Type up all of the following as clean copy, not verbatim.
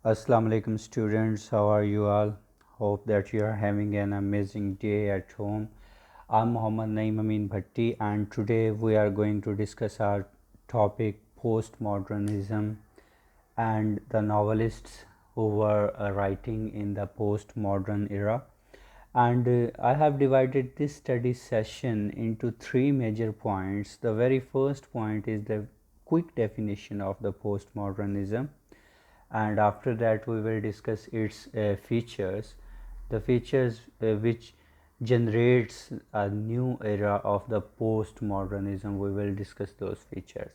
Assalamu alaikum students, how are you all? Hope that you are having an amazing day at home. I'm Mohammad Naeem Amin Bhatti and today we are going to discuss our topic postmodernism and the novelists who were writing in the postmodern era. And I have divided this study session into three major points. The very first point is the quick definition of the postmodernism, and after that we will discuss its features, the features which generates a new era of the postmodernism. We will discuss those features.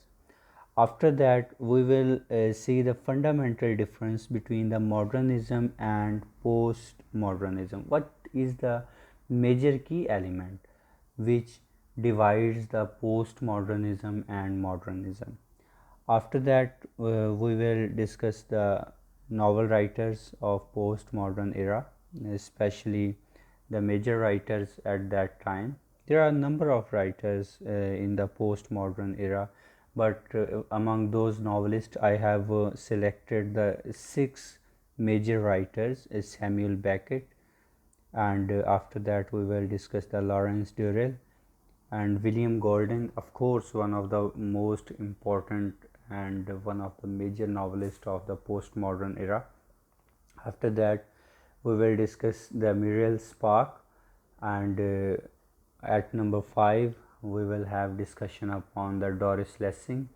After that we will see the fundamental difference between the modernism and postmodernism. What is the major key element which divides the postmodernism and modernism? After that, we will discuss the novel writers of postmodern era, especially the major writers at that time. There are a number of writers in the postmodern era, but among those novelists, I have selected the six major writers: Samuel Beckett, and after that we will discuss the Lawrence Durrell and William Golding, of course, one of the most important and one of the major novelists of the postmodern era. After that, we will discuss the Muriel Spark, and at number 5, we will have discussion upon the Doris Lessing.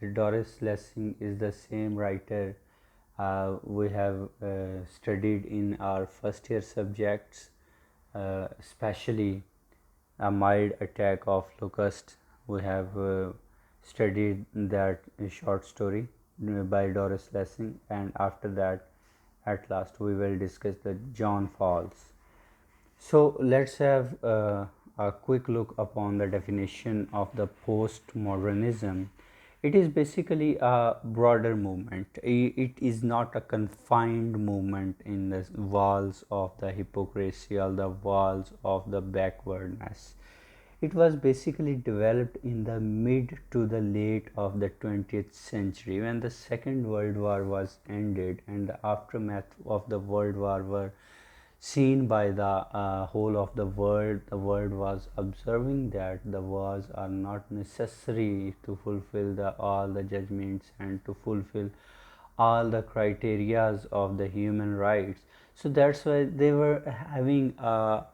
The Doris Lessing is the same writer we have studied in our first year subjects, especially a mild attack of locust. We have studied that short story by Doris Lessing, and after that, at last, we will discuss the John Falls. So let's have a quick look upon the definition of the postmodernism. It is basically a broader movement. It is not a confined movement in the walls of the hypocrisy or the walls of the backwardness. It was basically developed in the mid to the late of the 20th century when the Second World War was ended and the aftermath of the World War were seen by the whole of the world. The world was observing that the wars are not necessary to fulfill all the judgments and to fulfill all the criterias of the human rights. So that's why they were having a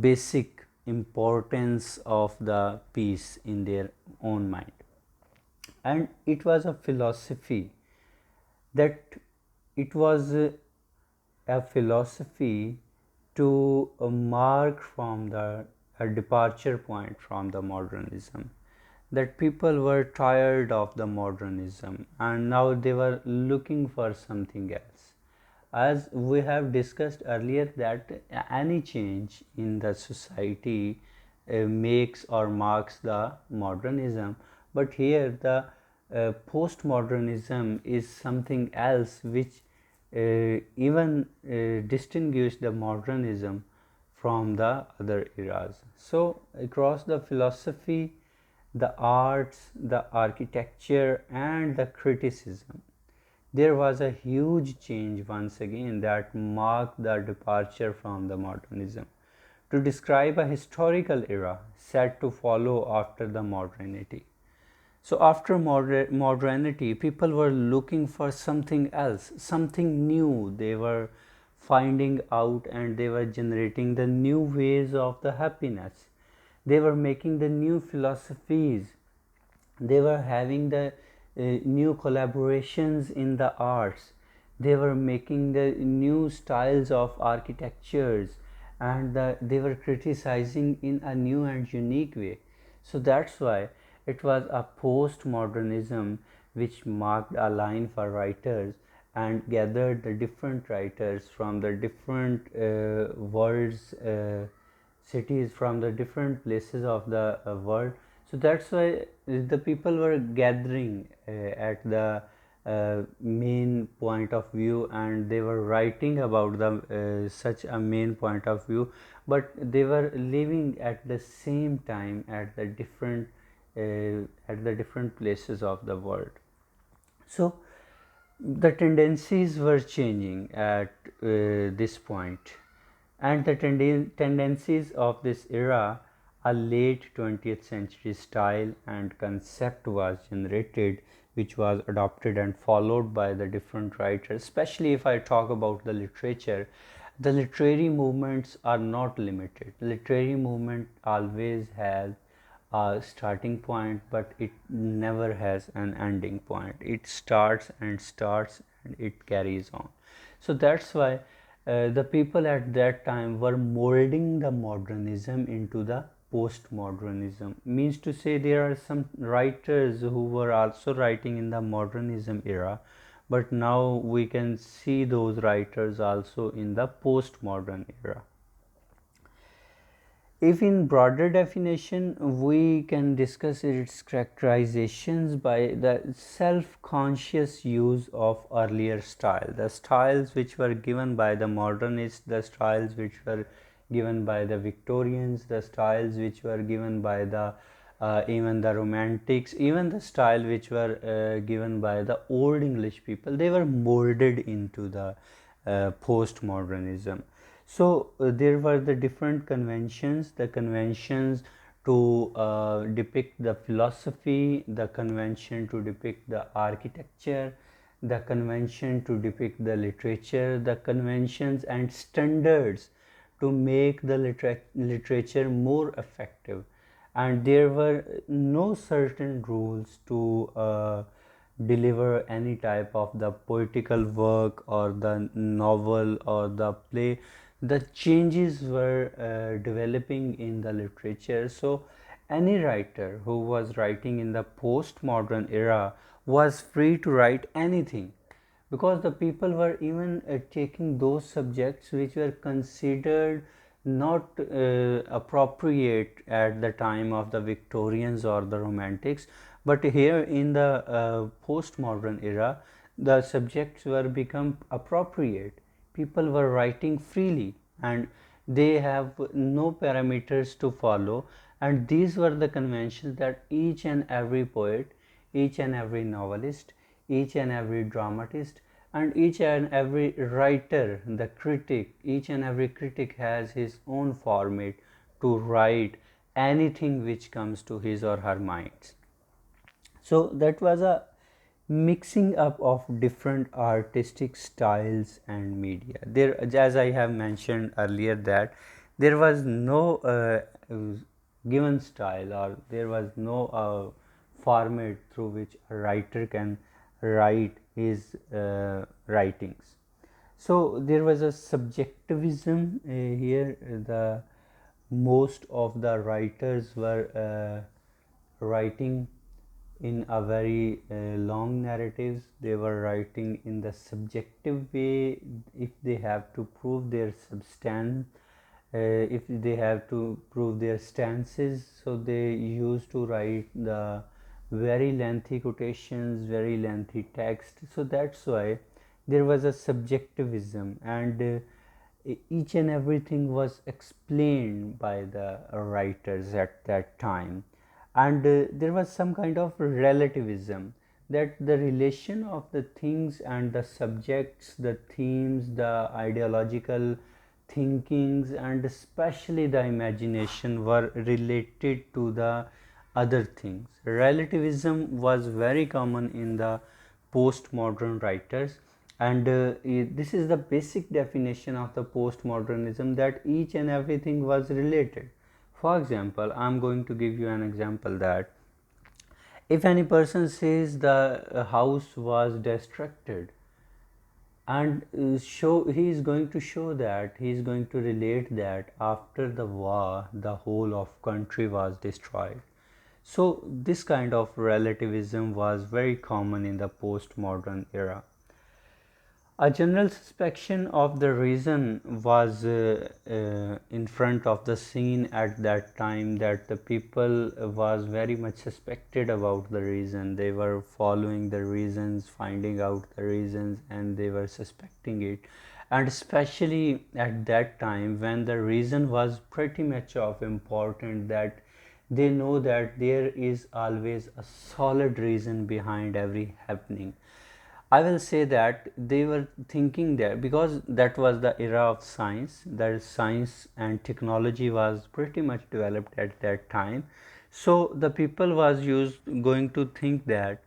basic importance of the peace in their own mind. And it was a philosophy that it was a philosophy to mark from the a departure point from the modernism, that people were tired of the modernism and now they were looking for something else. As we have discussed earlier, that any change in the society makes or marks the modernism, but here the postmodernism is something else which even distinguish the modernism from the other eras. So across the philosophy, the arts, the architecture and the criticism, there was a huge change once again that marked the departure from the modernism to describe a historical era set to follow after the modernity. So after modernity, people were looking for something else, something new. They were finding out and they were generating the new ways of the happiness. They were making the new philosophies. They were having the new collaborations in the arts. They were making the new styles of architectures, and they were criticizing in a new and unique way. So that's why it was a postmodernism which marked a line for writers and gathered the different writers from the different worlds, cities, from the different places of the world. So that's why the people were gathering at the main point of view, and they were writing about the such a main point of view, but they were living at the same time at the different places of the world. So the tendencies were changing at this point, and the tendencies of this era, a late 20th century style and concept was generated, which was adopted and followed by the different writers. Especially if I talk about the literature, the literary movements are not limited. Literary movement always has a starting point, but it never has an ending point. It starts and it carries on. So that's why the people at that time were molding the modernism into the postmodernism. Means to say, there are some writers who were also writing in the modernism era, but now we can see those writers also in the postmodern era. If in broader definition, we can discuss its characterizations by the self-conscious use of earlier style, the styles which were given by the modernists, the styles which were given by the Victorians, the styles which were given by the even the romantics, even the style which were given by the old English people. They were molded into the postmodernism. So there were the different conventions, the conventions to depict the philosophy, the convention to depict the architecture, the convention to depict the literature, the conventions and standards to make the literature more effective. And there were no certain rules to deliver any type of the poetical work or the novel or the play. The changes were developing in the literature. So any writer who was writing in the postmodern era was free to write anything, because the people were even taking those subjects which were considered not appropriate at the time of the Victorians or the Romantics, but here in the postmodern era, the subjects were become appropriate. People were writing freely and they have no parameters to follow, and these were the conventions that each and every poet, each and every novelist, each and every dramatist, and each and every writer, the critic, each and every critic has his own format to write anything which comes to his or her minds. So that was a mixing up of different artistic styles and media. There, as I have mentioned earlier, that there was no given style, or there was no format through which a writer can write his writings. So there was a subjectivism here. The most of the writers were writing in a very long narratives. They were writing in the subjective way. If they have to prove their substance, if they have to prove their stances, so they used to write the very lengthy quotations, very lengthy text. So that's why there was a subjectivism, and each and everything was explained by the writers at that time. And there was some kind of relativism, that the relation of the things and the subjects, the themes, the ideological thinkings, and especially the imagination were related to the other things. Relativism was very common in the postmodern writers, and this is the basic definition of the postmodernism, that each and everything was related. For example, I am going to give you an example, that if any person says the house was destructed, and he is going to show that, he is going to relate that after the war the whole of country was destroyed. So this kind of relativism was very common in the postmodern era. A general suspicion of the reason was in front of the scene at that time, that the people was very much suspected about the reason. They were following the reasons, finding out the reasons, and they were suspecting it. And especially at that time, when the reason was pretty much of important, that they know that there is always a solid reason behind every happening. I will say that they were thinking there because that was the era of science. That science and technology was pretty much developed at that time. So the people was used going to think that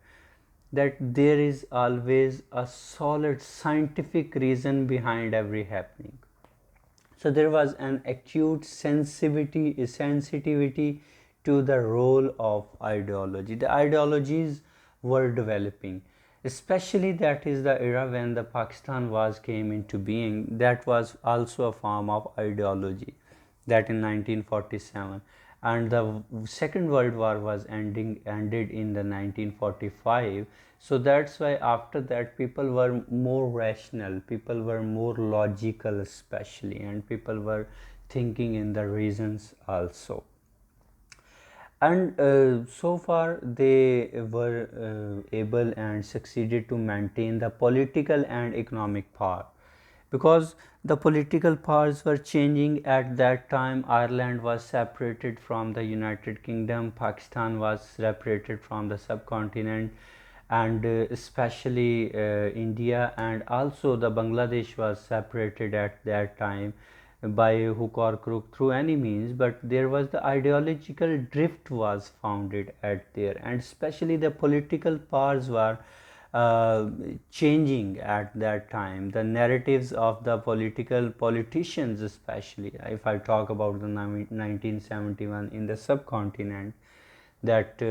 there is always a solid scientific reason behind every happening. So there was an acute sensitivity to the role of ideology. The ideologies were developing, especially that is the era when the Pakistan was came into being. That was also a form of ideology, that in 1947, and the second world war was ended in the 1945. So that's why after that people were more rational, people were more logical especially, and people were thinking in the reasons also. And so far they were able and succeeded to maintain the political and economic power, because the political powers were changing at that time. Ireland was separated from the United Kingdom, Pakistan was separated from the subcontinent, and especially India, and also the Bangladesh was separated at that time by hook or crook through any means. But there was the ideological drift was founded at there, and especially the political powers were uh, changing at that time. The narratives of the politicians, especially if I talk about the 1971 in the subcontinent, that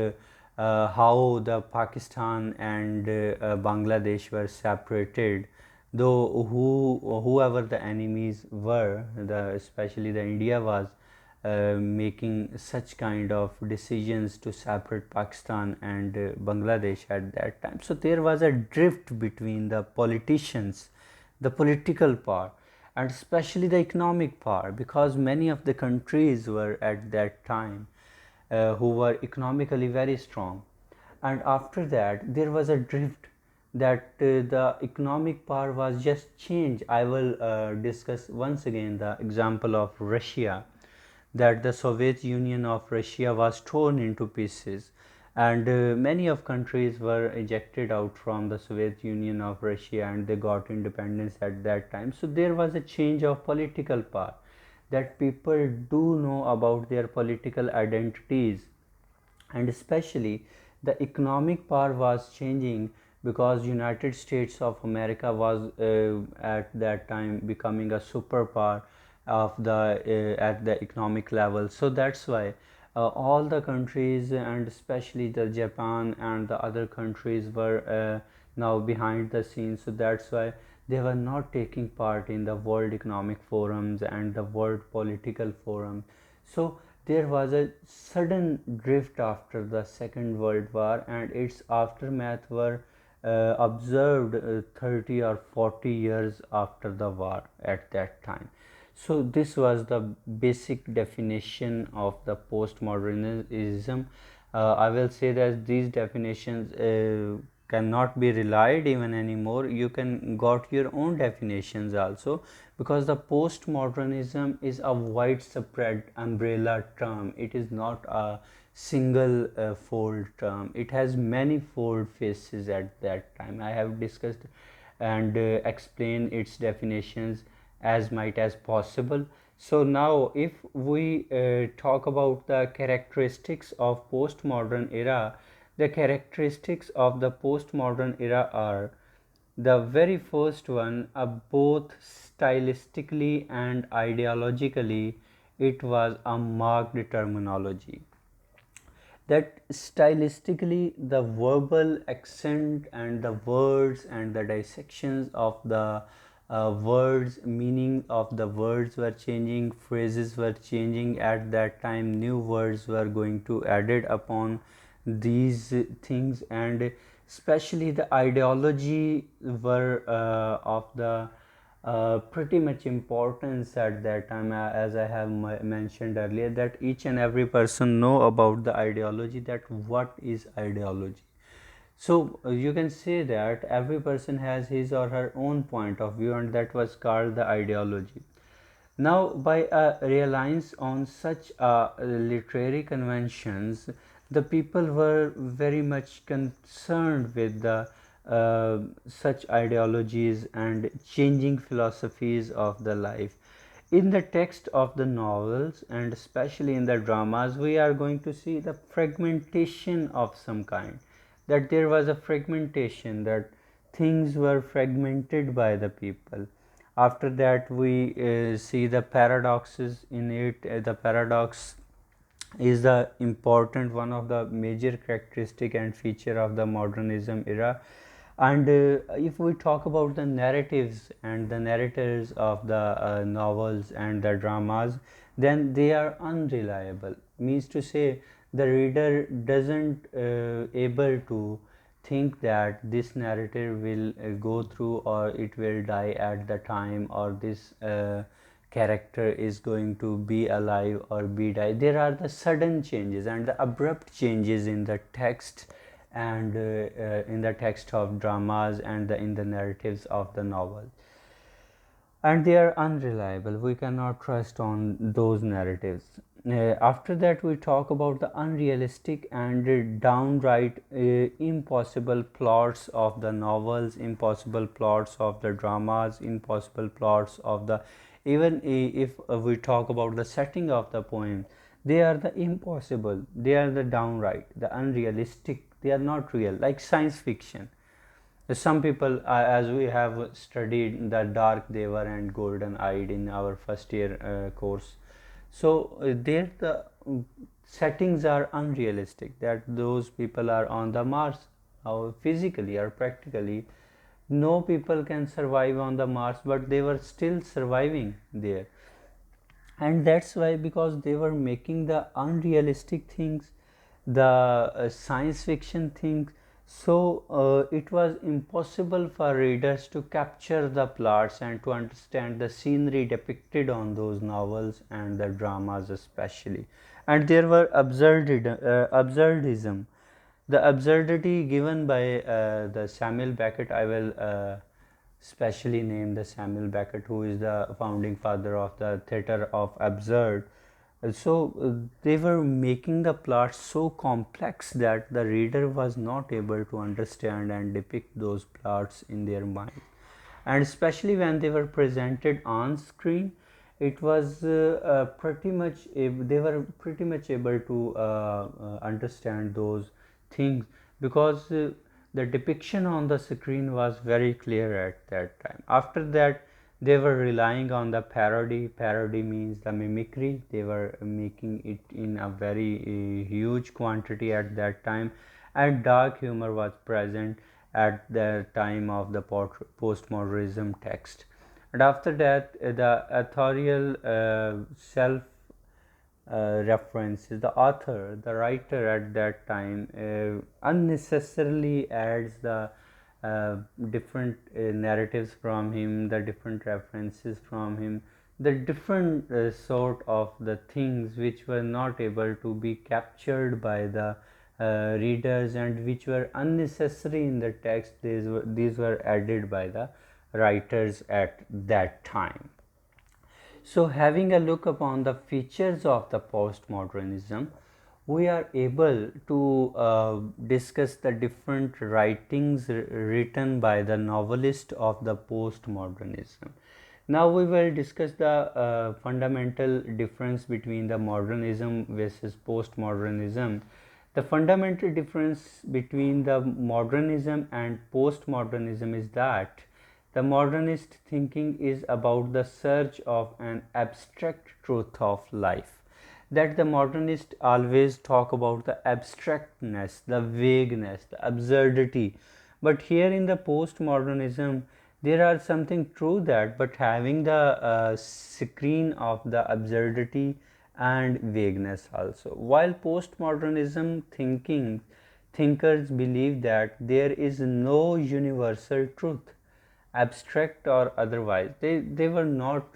how the Pakistan and Bangladesh were separated, though whoever the enemies were, especially the India was making such kind of decisions to separate Pakistan and Bangladesh at that time. So there was a drift between the politicians, the political power, and especially the economic power, because many of the countries were at that time who were economically very strong. And after that there was a drift, that the economic power was just changed. I will discuss once again the example of Russia, that the Soviet Union of Russia was torn into pieces, and many of countries were ejected out from the Soviet Union of Russia, and they got independence at that time. So there was a change of political power, that people do know about their political identities, and especially the economic power was changing, because United States of America was at that time becoming a superpower of the at the economic level. So that's why all the countries, and especially the Japan and the other countries, were now behind the scenes. So that's why they were not taking part in the World Economic Forums and the World Political Forum. So there was a sudden drift after the Second World War, and its aftermath were observed 30 or 40 years after the war at that time. So this was the basic definition of the postmodernism. I will say that these definitions cannot be relied even anymore. You can got your own definitions also, because the postmodernism is a widespread umbrella term. It is not a single fold term. It has many fold faces at that time. I have discussed and explained its definitions as might as possible. So now if we talk about the characteristics of postmodern era, the characteristics of the postmodern era are: the very first one, both stylistically and ideologically, it was a marked terminology. That stylistically, the verbal accent and the words and the dissections of the words, meaning of the words were changing, phrases were changing at that time, new words were going to added upon these things, and especially the ideology were of the pretty much importance at that time. As I have mentioned earlier, that each and every person know about the ideology, that what is ideology. So you can say that every person has his or her own point of view, and that was called the ideology. Now, by a reliance on such literary conventions, the people were very much concerned with the such ideologies and changing philosophies of the life. In the text of the novels and especially in the dramas, we are going to see the fragmentation of some kind, that there was a fragmentation, that things were fragmented by the people. After that, we see the paradoxes in it. The paradox is the important one of the major characteristic and feature of the modernism era. And if we talk about the narratives and the narrators of the novels and the dramas, then they are unreliable, means to say the reader doesn't able to think that this narrative will go through, or it will die at the time, or this character is going to be alive or be die. There are the sudden changes and the abrupt changes in the text, and in the text of dramas and in the narratives of the novel, and they are unreliable. We cannot trust on those narratives. After that, we talk about the unrealistic and downright impossible plots of the novels, impossible plots of the dramas, impossible plots of the, even if we talk about the setting of the poem, they are the impossible, they are the downright, the unrealistic, they are not real, like science fiction. Some people, as we have studied the dark they were and golden eyed in our first year course, so there the settings are unrealistic, that those people are on the Mars. Physically or practically, no people can survive on the Mars, but they were still surviving there. And that's why, because they were making the unrealistic things, the science fiction things, so it was impossible for readers to capture the plots and to understand the scenery depicted on those novels and the dramas especially. And there were absurdism, the absurdity given by the Samuel Beckett. I will specially name the Samuel Beckett, who is the founding father of the theater of absurd. They were making the plot so complex that the reader was not able to understand and depict those plots in their mind. And especially when they were presented on screen, it was pretty much they were pretty much able to understand those things, because the depiction on the screen was very clear at that time. After that, they were relying on the parody. Parody means the mimicry. They were making it in a very huge quantity at that time, and dark humor was present at the time of the postmodernism text. And after that, the authorial self references, the author, the writer at that time unnecessarily adds the different narratives from him, the different references from him, the different sort of the things which were not able to be captured by the readers and which were unnecessary in the text. These were added by the writers at that time. So, having a look upon the features of the postmodernism, we are able to discuss the different writings written by the novelist of the postmodernism. Now we will discuss the fundamental difference between the modernism versus postmodernism. The fundamental difference between the modernism and postmodernism is that the modernist thinking is about the search of an abstract truth of life. That the modernists always talk about the abstractness, the vagueness, the absurdity. But here in the postmodernism, there are something true that, but having the screen of the absurdity and vagueness also. While postmodernism thinkers believe that there is no universal truth, abstract or otherwise. They were not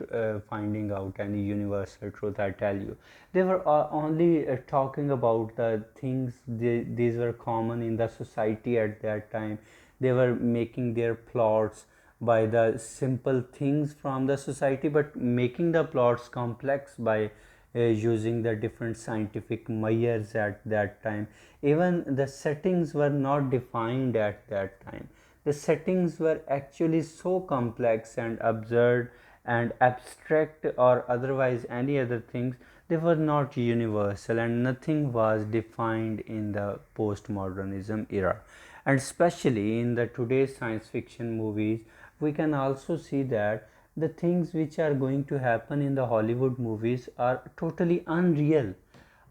finding out any universal truth, I tell you. They were only talking about the things these were common in the society at that time. They were making their plots by the simple things from the society, but making the plots complex by using the different scientific measures at that time. Even the settings were not defined at that time. the settings were actually so complex and absurd and abstract or otherwise any other things. They were not universal and nothing was defined in the postmodernism era. And especially in the today's science fiction movies, we can also see that the things which are going to happen in the Hollywood movies are totally unreal,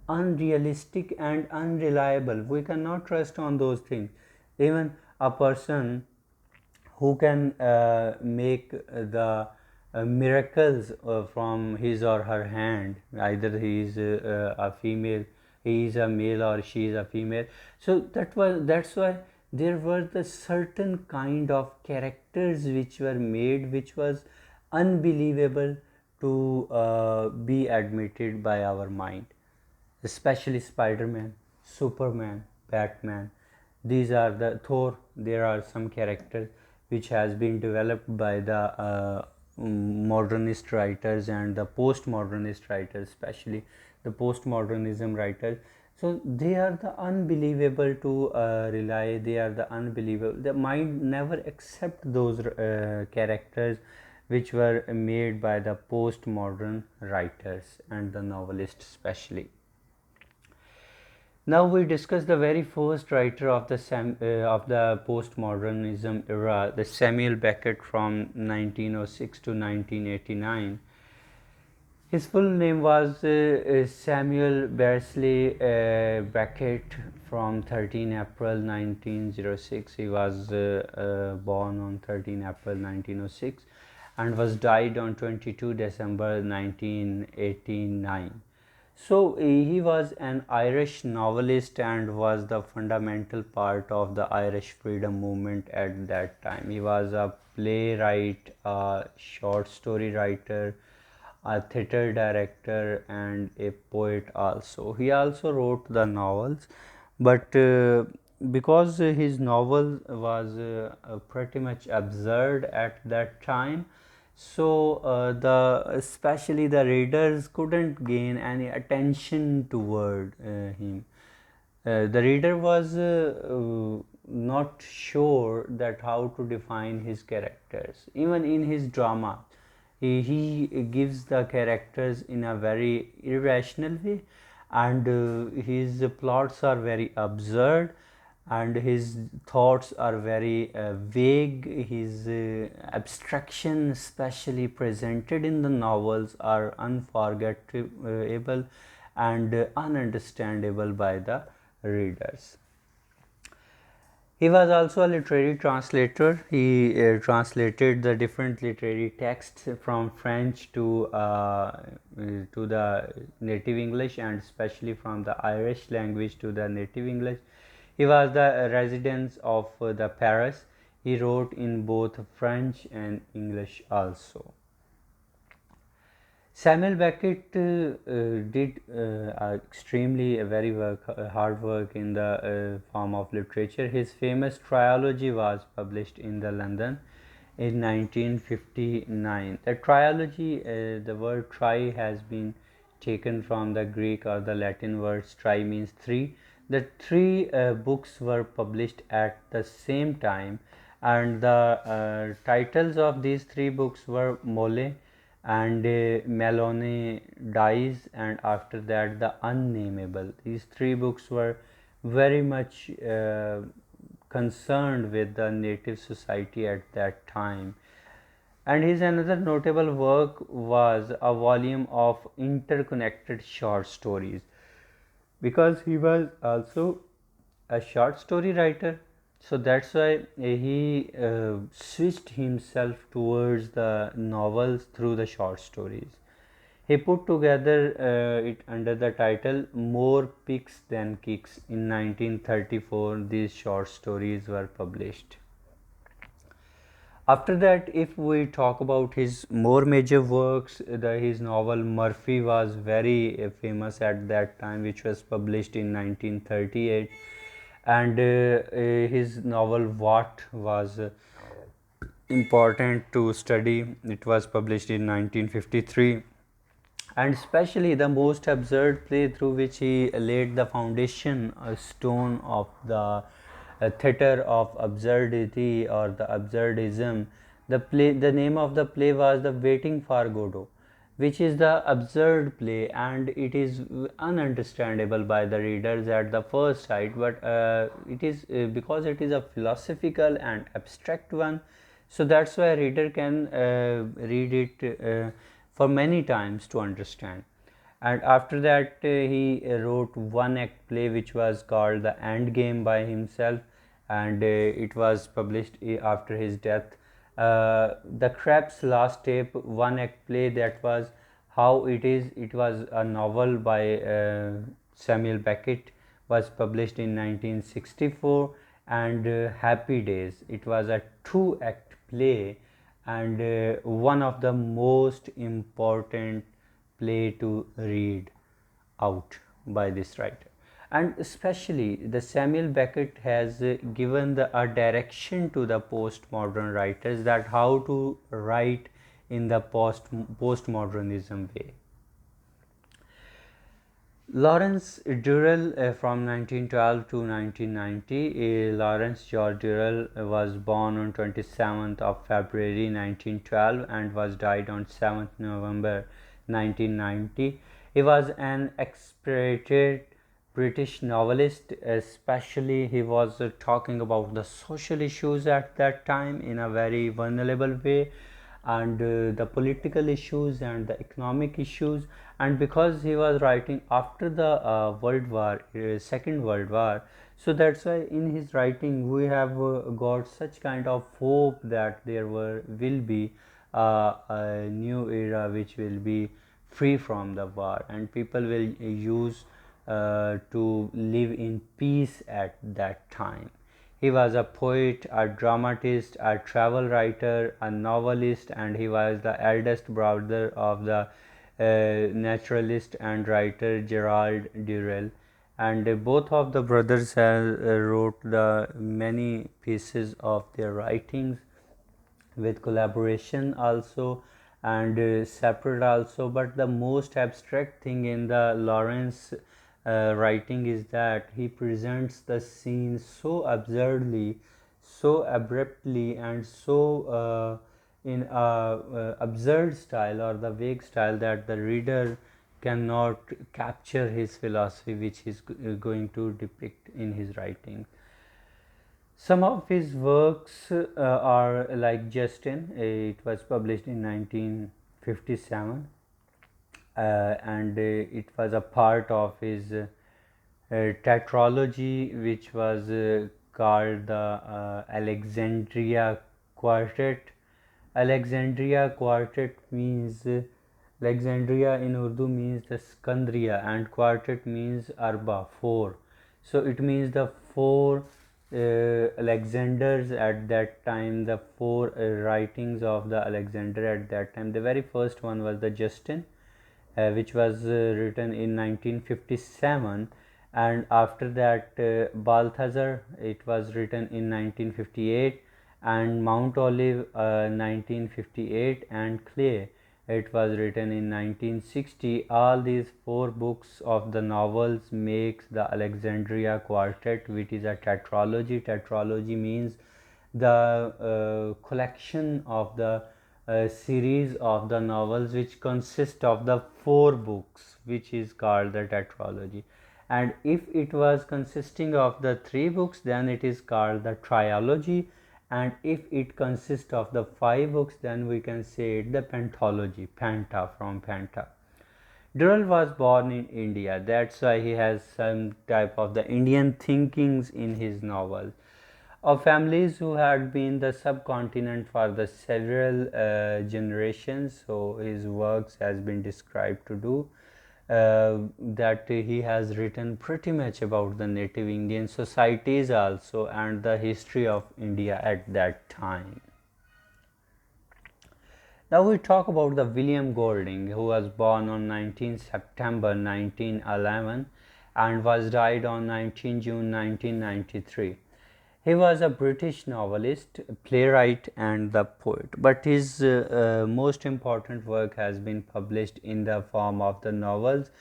unrealistic and unreliable. We cannot trust on those things. Even a person who can make the miracles from his or her hand, either he is a female, he is a male, or she is a female. So that's why there were the certain kind of characters which were made, which was unbelievable to be admitted by our mind, especially Spider-Man, Superman, Batman. These are the Thor. There are some characters which has been developed by the modernist writers and the postmodernist writers, especially the postmodernism writers. So they are the unbelievable to rely. They are the unbelievable. The mind never accept those characters which were made by the postmodern writers and the novelists especially. Now we discuss the very first writer of the postmodernism era, the Samuel Beckett from 1906 to 1989. His full name was Samuel Beardsley Beckett from 13 April 1906. He was born on 13 April 1906 and was died on 22 December 1989. So he was an Irish novelist and was the fundamental part of the Irish freedom movement at that time. He was a playwright, a short story writer, a theater director and a poet also. He also wrote the novels, but because his novel was pretty much absurd at that time, so the especially the readers couldn't gain any attention toward him. The reader was not sure that how to define his characters. Even in his drama, he gives the characters in a very irrational way, and his plots are very absurd and his thoughts are very vague. His abstraction, especially presented in the novels, are unforgettable and ununderstandable by the readers. He was also a literary translator. He translated the different literary texts from French to the native English, and especially from the Irish language to the native English. He was the resident of the Paris. He wrote in both French and English also. Samuel Beckett did extremely very hard work in the form of literature. His famous trilogy was published in the London in 1959. The trilogy, the word tri has been taken from the Greek or the Latin words tri means three. The three books were published at the same time, and the titles of these three books were Mole and Malone Dies, and after that the Unnameable. These three books were very much concerned with the native society at that time. And his another notable work was a volume of interconnected short stories, because he was also a short story writer. So that's why he switched himself towards the novels through the short stories. He put together it under the title More Picks Than Kicks. In 1934, these short stories were published. After that, if we talk about his more major works, his novel Murphy was very famous at that time, which was published in 1938. And his novel What was important to study. It was published in 1953. And especially the most absurd play through which he laid the foundation stone of the theater of absurdity or the absurdism. The name of the play was The Waiting for Godot, which is the absurd play, and it is ununderstandable by the readers at the first sight, but it is because it is a philosophical and abstract one, so that's why a reader can read it for many times to understand. And after that he wrote one act play which was called The End Game by himself, and it was published after his death. The Krebs Last Tape, one act play, that was How It Is. It was a novel by Samuel Beckett, was published in 1964. And Happy Days, it was a two act play, and one of the most important play to read out by this writer. And especially the Samuel Beckett has given a direction to the postmodern writers, that how to write in the postmodernism way. Lawrence Durrell, from 1912 to 1990. Lawrence George Durrell was born on 27th of February 1912 and was died on 7th November 1990. He was an expatriate British novelist, especially he was talking about the social issues at that time in a very vulnerable way, and the political issues and the economic issues. And because he was writing after the Second World War, so that's why in his writing we have got such kind of hope that there will be a new era which will be free from the war, and people will use to live in peace at that time. He was a poet, a dramatist, a travel writer, a novelist, and he was the eldest brother of the naturalist and writer Gerald Durrell. And both of the brothers wrote the many pieces of their writings with collaboration also, and separate also. But the most abstract thing in the Lawrence writing is that he presents the scene so absurdly, so abruptly, and so in a absurd style or the vague style that the reader cannot capture his philosophy which he is going to depict in his writing. Some of his works are like Justin. It was published in 1957, and it was a part of his tetralogy, which was called the Alexandria Quartet. Alexandria Quartet means Alexandria in Urdu means the Skandria, and quartet means Arba, four. So it means the four Alexanders at that time, the four writings of the Alexander at that time. The very first one was the Justin, which was written in 1957, and after that Balthazar, it was written in 1958, and Mount Olive 1958, and Clay, it was written in 1960. All these four books of the novels makes the Alexandria Quartet, which is a tetralogy. Tetralogy means the collection of the series of the novels which consist of the four books, which is called the tetralogy. And if it was consisting of the three books, then it is called the trilogy, and if it consists of the five books, then we can say it the pentalogy, penta, from penta. Durrell was born in India, that's why he has some type of the Indian thinkings in his novel. Of families who had been the subcontinent for the several generations, so his works has been described to do that he has written pretty much about the native Indian societies also, and the history of India at that time. Now we talk about the William Golding, who was born on 19 September 1911 and was died on 19 June 1993. He was a British novelist, playwright, and the poet, but his most important work has been published in the form of the novels.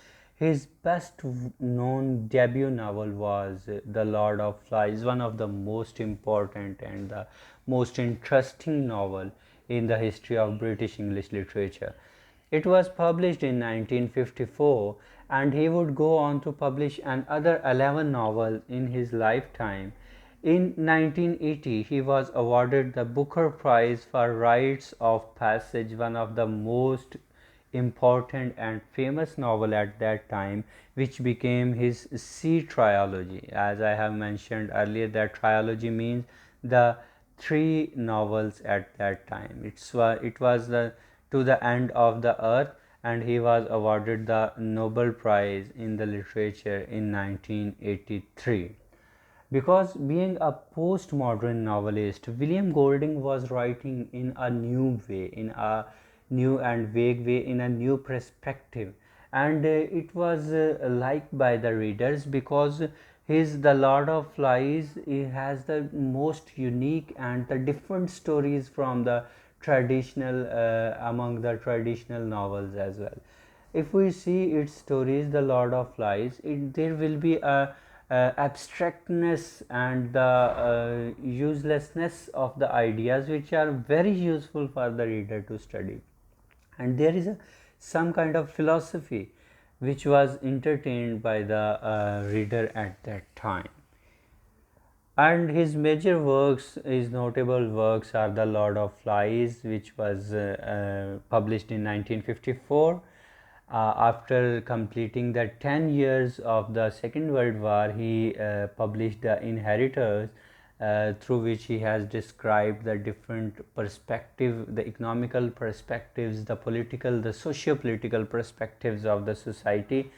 His best known debut novel was The Lord of Flies, one of the most important and the most interesting novel in the history of British English literature. It was published in 1954, and he would go on to publish another 11 novels in his lifetime. In 1980, he was awarded the Booker Prize for Rites of Passage, one of the most important and famous novel at that time, which became his C trilogy. As I have mentioned earlier, that trilogy means the three novels at that time. It was the To the End of the Earth, and he was awarded the Nobel Prize in the literature in 1983. Because being a postmodern novelist, William Golding was writing in a new way, in a new and vague way, in a new perspective, and it was liked by the readers because his The Lord of Flies has the most unique and the different stories from the traditional among the traditional novels as well. If we see its stories, The Lord of Flies, there will be a abstractness and the uselessness of the ideas which are very useful for the reader to study, and there is some kind of philosophy which was entertained by the reader at that time. And his major works, his notable works are The Lord of Flies, which was published in 1954. After completing the 10 years of the Second World War, he published The Inheritors, through which he has described the different perspective, the economical perspectives, the political, the socio-political perspectives of the society.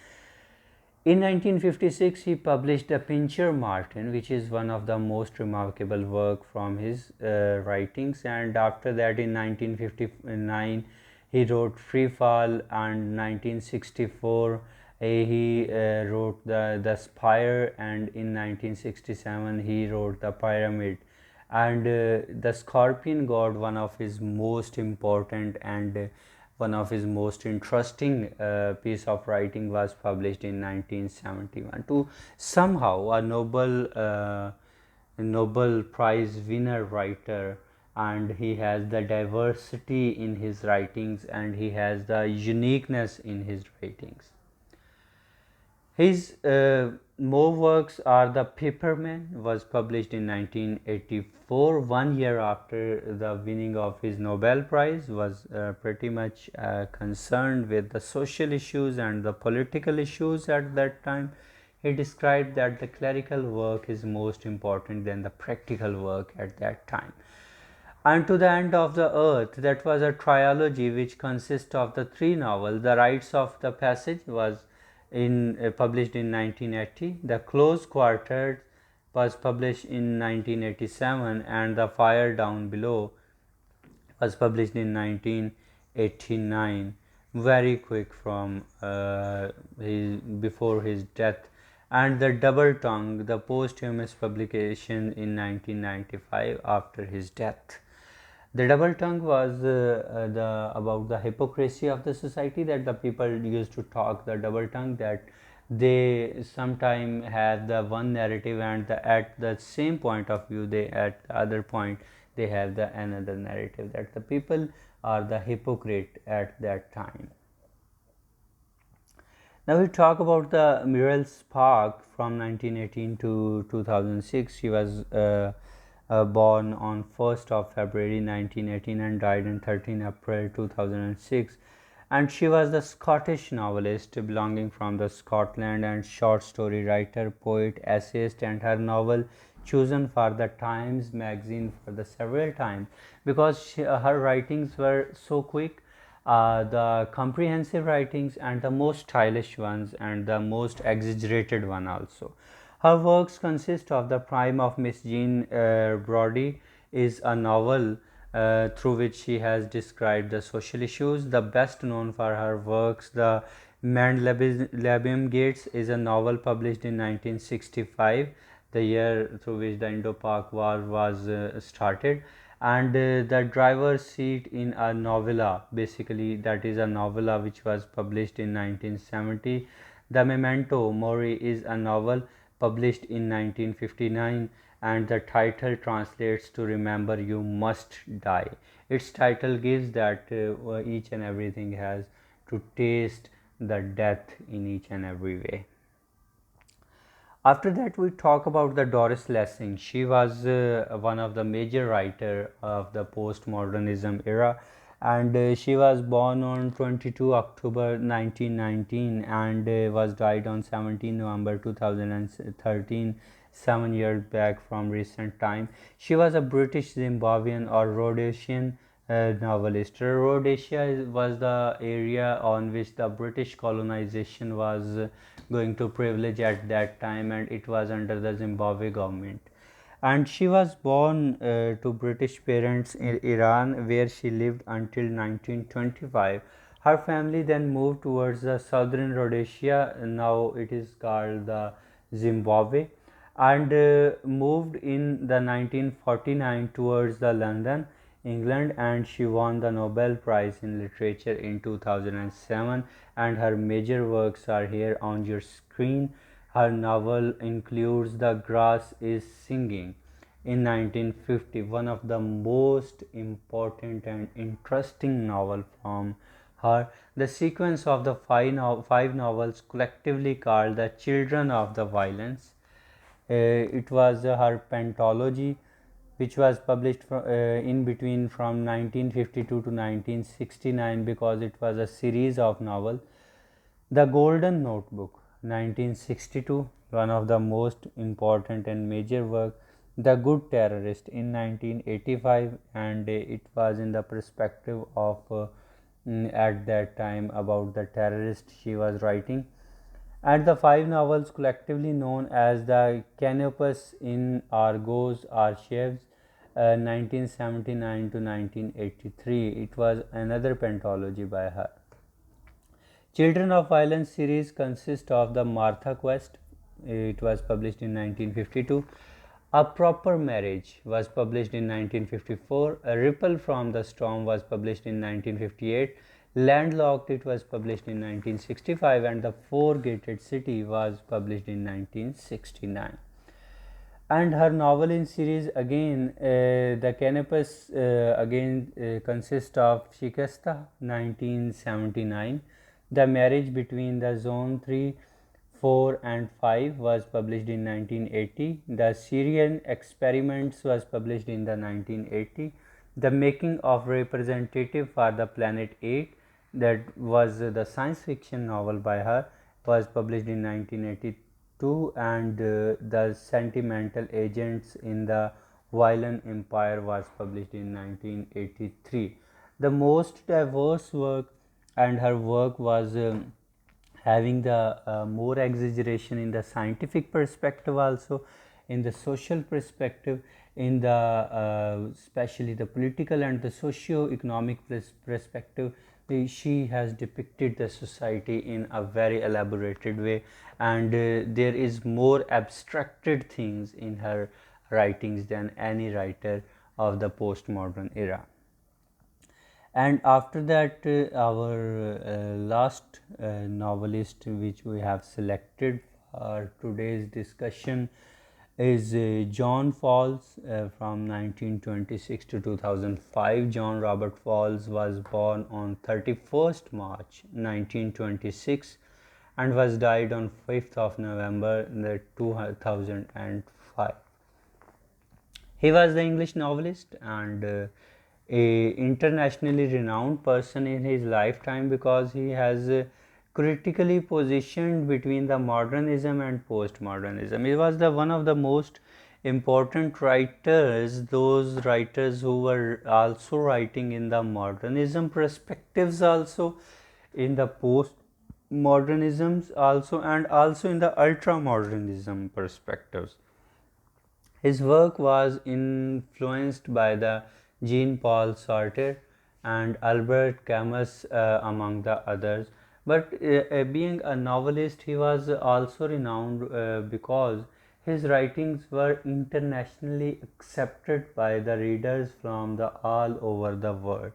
In 1956, he published The Pincher Martin, which is one of the most remarkable work from his writings. And after that, in 1959, he wrote Free Fall, and 1964 he wrote the Spire, and in 1967 he wrote The Pyramid. And The Scorpion God, one of his most important and one of his most interesting piece of writing, was published in 1971. To somehow a Nobel Prize winner writer, and he has the diversity in his writings and he has the uniqueness in his writings. His more works are The Paperman, was published in 1984, 1 year after the winning of his Nobel Prize, was pretty much concerned with the social issues and the political issues at that time. He described that the clerical work is most important than the practical work at that time. And To the End of the Earth, that was a trilogy which consists of the three novels. The Rites of the Passage was published in 1980. The Close Quarters was published in 1987, and The Fire Down Below was published in 1989, very quick from before his death. And The Double Tongue, the posthumous publication in 1995 after his death. The Double Tongue was about the hypocrisy of the society, that the people used to talk the double tongue, that they sometimes have the one narrative and at the same point of view, they at the other point they have the another narrative, that the people are the hypocrite at that time. Now we talk about the Muriel Spark from 1918 to 2006. She was born on 1st of February 1918 and died on 13 April 2006, and she was the Scottish novelist belonging from the Scotland and short story writer, poet, essayist, and her novel chosen for the Times magazine for the several times because her writings were so quick, the comprehensive writings and the most stylish ones and the most exaggerated one also. Her works consist of The Prime of Miss Jean Brodie, is a novel through which she has described the social issues. The best known for her works, The Mandelabium Gates, is a novel published in 1965, the year through which the Indo-Pak War was started. And The Driver's Seat in a Novella, basically that is a novella which was published in 1970. The Memento Mori is a novel published in 1959, and the title translates to Remember You Must Die. Its title gives that each and everything has to taste the death in each and every way. After that, we talk about the Doris Lessing. She was one of the major writer of the postmodernism era, and she was born on 22 October 1919 and was died on 17 November 2013, 7 years back from recent time. She was a British Zimbabwean or Rhodesian novelist. Rhodesia was the area on which the British colonization was going to privilege at that time, and it was under the Zimbabwe government. And she was born to British parents in Iran, where she lived until 1925. Her family then moved towards the southern Rhodesia, now it is called the Zimbabwe, and moved in the 1949 towards the London, England, and she won the Nobel Prize in Literature in 2007, and her major works are here on your screen. Her novel includes The Grass is Singing in 1950, one of the most important and interesting novel from her. The sequence of the five novels collectively called The Children of the Violence. It was her pentology, which was published in between from 1952 to 1969, because it was a series of novels. The Golden Notebook, 1962, one of the most important and major work. The Good Terrorist in 1985, and it was in the perspective of at that time about the terrorist she was writing. And the five novels collectively known as the Canopus in Argos Archives, 1979 to 1983. It was another pentology by her. Children of Violence series consists of the Martha Quest. It was published in 1952. A Proper Marriage was published in 1954. A Ripple from the Storm was published in 1958. Landlocked, it was published in 1965, and The Four-Gated City was published in 1969. And her novel in series again, the Canopus again consists of Shikasta, 1979. The Marriage Between the Zone 3, 4 and 5 was published in 1980. The Syrian Experiments was published in the 1980. The Making of Representative for the Planet 8, that was the science fiction novel by her, was published in 1982, and The Sentimental Agents in the Violent Empire was published in 1983. The most diverse work, and her work was having the more exaggeration in the scientific perspective, also in the social perspective, in the especially the political and the socio-economic perspective. She has depicted the society in a very elaborated way, and there is more abstracted things in her writings than any writer of the postmodern era. And after that, our last novelist which we have selected for today's discussion is John Fowles, from 1926 to 2005. John Robert Fowles was born on 31st March 1926 and was died on 5th of November 2005. He was the English novelist and a internationally renowned person in his lifetime, because he has critically positioned between the modernism and postmodernism. He was the one of the most important writers, those writers who were also writing in the modernism perspectives, also in the postmodernisms also, and also in the ultra-modernism perspectives. His work was influenced by the Jean-Paul Sartre and Albert Camus, among the others. But being a novelist, he was also renowned because his writings were internationally accepted by the readers from all over the world.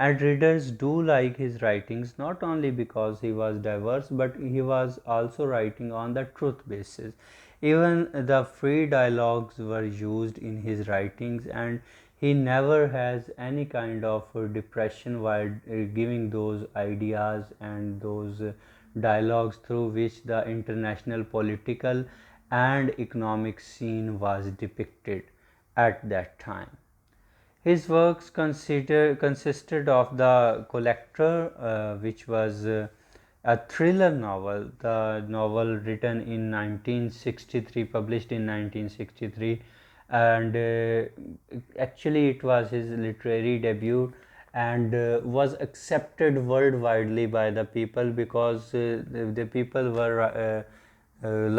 and readers do like his writings not only because he was diverse, but he was also writing on the truth basis. Even the free dialogues were used in his writings, and he never has any kind of depression while giving those ideas and those dialogues through which the international political and economic scene was depicted at that time. His works consisted of The Collector, which was a thriller novel, the novel written in 1963, published in 1963, and actually it was his literary debut, and was accepted worldwide by the people because the people were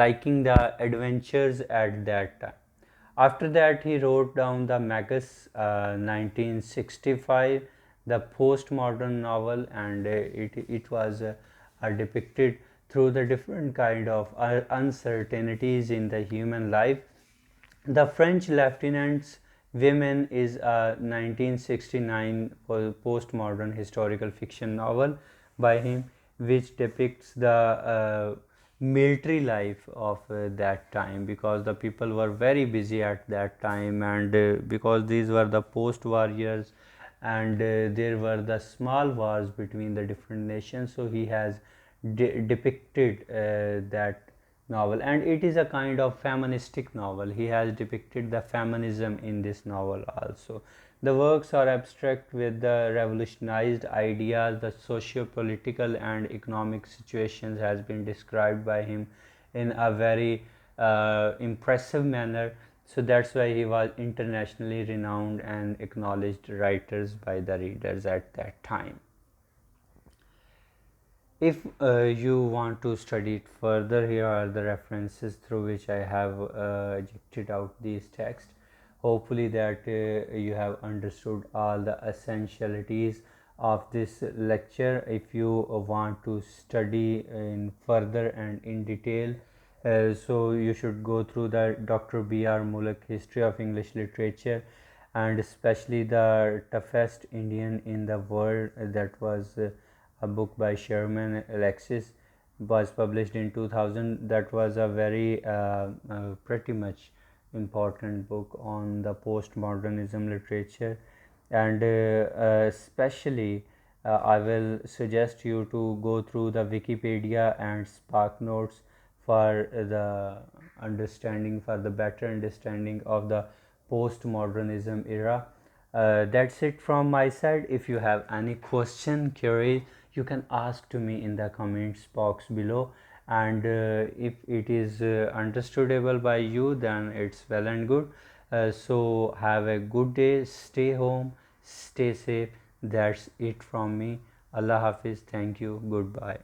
liking the adventures at that time. After that, he wrote down the Magus 1965, the postmodern novel, and it was depicted through the different kind of uncertainties in the human life. The French Lieutenant's Women is a 1969 postmodern historical fiction novel by him, which depicts the military life of that time, because the people were very busy at that time, and because these were the post-war years, and there were the small wars between the different nations, so he has depicted that novel, and it is a kind of feministic novel. He has depicted the feminism in this novel also. The works are abstract with the revolutionized ideas. The socio-political and economic situations has been described by him in a very impressive manner, so that's why he was internationally renowned and acknowledged writers by the readers at that time. If you want to study it further, here are the references through which I have ejected out these texts. Hopefully that you have understood all the essentialities of this lecture. If you want to study in further and in detail, so you should go through the Dr. B.R. Mulek History of English Literature, and especially the toughest Indian in the world, that was a book by Sherman Alexis, was published in 2000. That was a very pretty much important book on the postmodernism literature, and especially I will suggest you to go through the Wikipedia and Spark Notes for the understanding, for the better understanding of the postmodernism era. That's it from my side. If you have any question, query, you can ask to me in the comments box below, and if it is understandable by you, then it's well and good. So have a good day, stay home, stay safe. That's it from me. Allah Hafiz. Thank you. Goodbye.